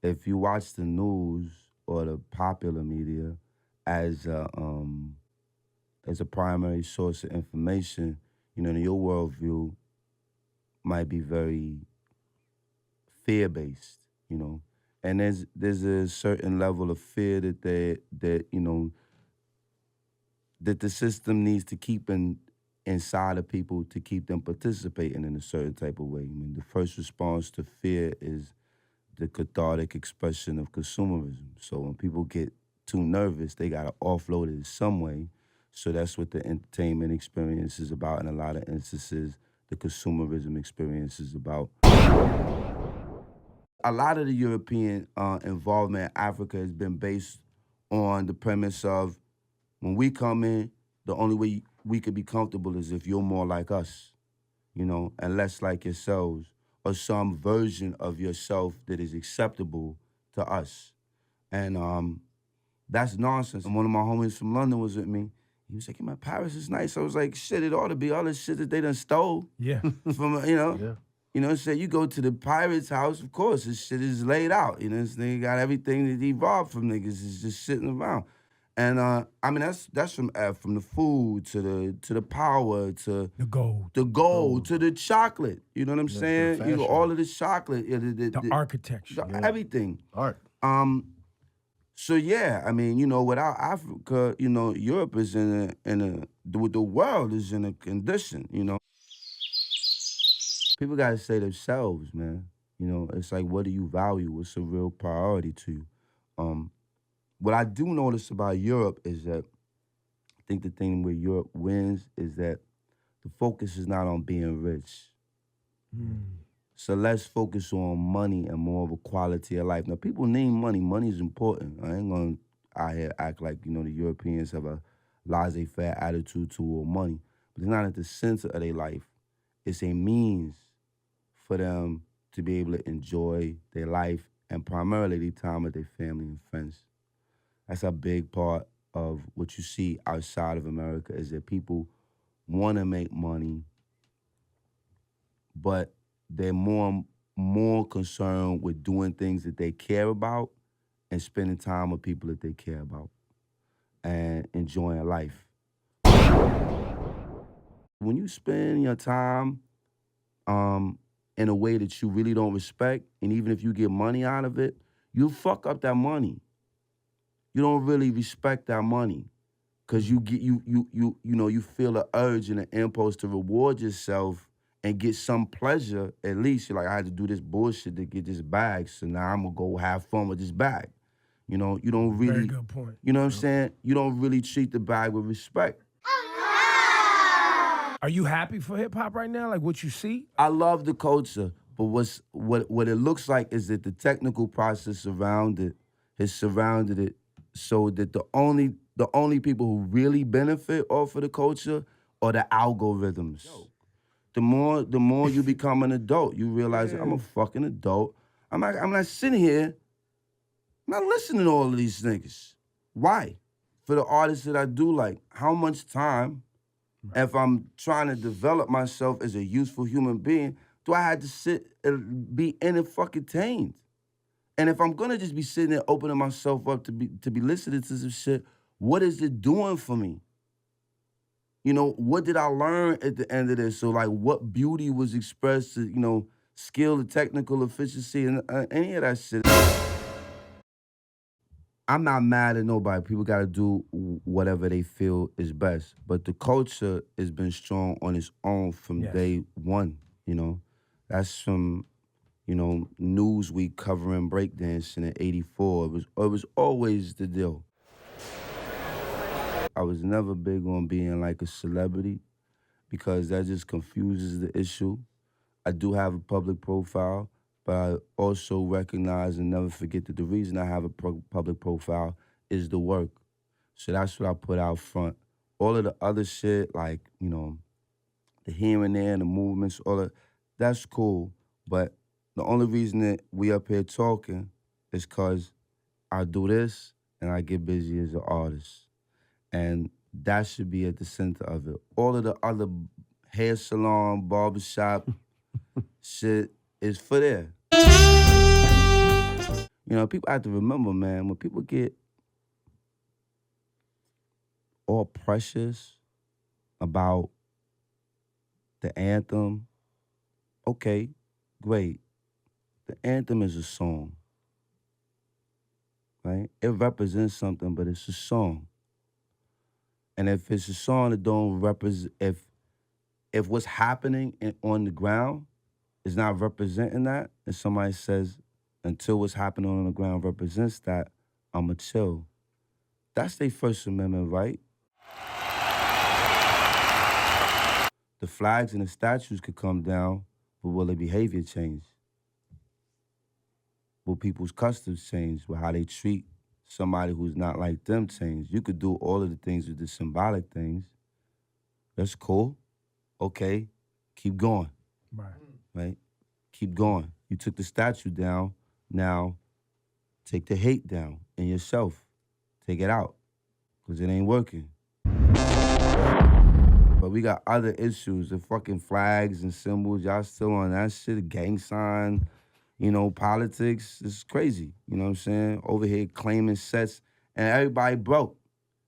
If you watch the news or the popular media as a primary source of information, your worldview might be very fear based, and there's a certain level of fear that the system needs to keep inside of people to keep them participating in a certain type of way. I mean, the first response to fear is the cathartic expression of consumerism. So when people get too nervous, they gotta offload it in some way. So that's what the entertainment experience is about. In a lot of instances, the consumerism experience is about. A lot of the European involvement in Africa has been based on the premise of when we come in, the only way we could be comfortable is if you're more like us, and less like yourselves, or some version of yourself that is acceptable to us. And that's nonsense. And one of my homies from London was with me. He was like, "Yeah, man, Paris is nice." I was like, "Shit, it ought to be all the shit that they done stole." Yeah. From, Yeah. Say you go to the pirate's house, of course, this shit is laid out. This nigga got everything that he robbed from niggas is just sitting around. And I mean that's from the food to the power to The gold. to the chocolate. You know what I'm Yeah, saying? the All of the chocolate, The architecture. everything. Art. So yeah, I mean, without Africa, Europe is the world is in a condition. People gotta say themselves, man. It's like, what do you value? What's a real priority to you? What I do notice about Europe is that I think the thing where Europe wins is that the focus is not on being rich. So let's focus on money and more of a quality of life. Now, people need money. Money is important. I ain't gonna out here act like, the Europeans have a laissez-faire attitude toward money. But it's not at the center of their life. It's a means for them to be able to enjoy their life and primarily the time with their family and friends. That's a big part of what you see outside of America is that people want to make money, but they're more concerned with doing things that they care about and spending time with people that they care about and enjoying life. When you spend your time in a way that you really don't respect, and even if you get money out of it, you fuck up that money. You don't really respect that money. Cause you get you feel an urge and an impulse to reward yourself and get some pleasure. At least you're like, I had to do this bullshit to get this bag, so now I'm gonna go have fun with this bag. You don't really. Very good point. You know what I'm saying? You don't really treat the bag with respect. Are you happy for hip hop right now? Like what you see? I love the culture, but what it looks like is that the technical process around it has surrounded it so that the only people who really benefit off of the culture are the algorithms. The more you become an adult, you realize that I'm a fucking adult. I'm not sitting here. I'm not listening to all of these niggas. Why? For the artists that I do like, how much time, if I'm trying to develop myself as a useful human being, do I have to sit and be fucking-tained? And if I'm gonna just be sitting there opening myself up to be listening to some shit, what is it doing for me? What did I learn at the end of this? So like, what beauty was expressed to, skill and technical efficiency and any of that shit. I'm not mad at nobody. People gotta do whatever they feel is best. But the culture has been strong on its own from day one, That's from, Newsweek covering breakdancing in '84. It was always the deal. I was never big on being like a celebrity because that just confuses the issue. I do have a public profile, but I also recognize and never forget that the reason I have a public profile is the work. So that's what I put out front. All of the other shit, like, the here and there and the movements, that's cool. But the only reason that we up here talking is because I do this and I get busy as an artist. And that should be at the center of it. All of the other hair salon, barbershop, shit is for there. You know, people have to remember, man, when people get all precious about the anthem, okay, great. The anthem is a song, right? It represents something, but it's a song. And if it's a song that don't represent, if what's happening on the ground is not representing that, and somebody says, until what's happening on the ground represents that, I'ma chill. That's their First Amendment right. The flags and the statues could come down, but will their behavior change? Will people's customs change? Will how they treat somebody who's not like them change? You could do all of the things with the symbolic things. That's cool. Okay, keep going. Right? Keep going. You took the statue down. Now, take the hate down in yourself. Take it out, because it ain't working. But we got other issues, the fucking flags and symbols. Y'all still on that shit, a gang sign, you know, politics. It's crazy, you know what I'm saying? Over here claiming sets, and everybody broke.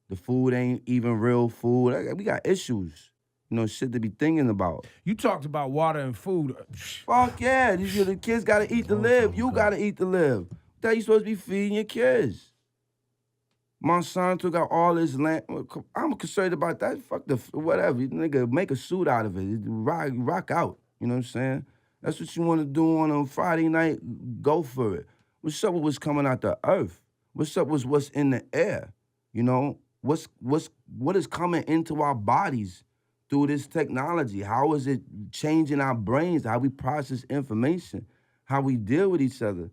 The food ain't even real food. We got issues. You know, shit to be thinking about. You talked about water and food. Fuck yeah, the kids gotta eat to live. You gotta eat to live. That you supposed to be feeding your kids. Monsanto got all this land. I'm concerned about that. Fuck the whatever. Nigga, make a suit out of it. Rock out. You know what I'm saying? That's what you want to do on a Friday night. Go for it. What's up with what's coming out the earth? What's up with what's in the air? You know, what is coming into our bodies through this technology? How is it changing our brains? How we process information? How we deal with each other?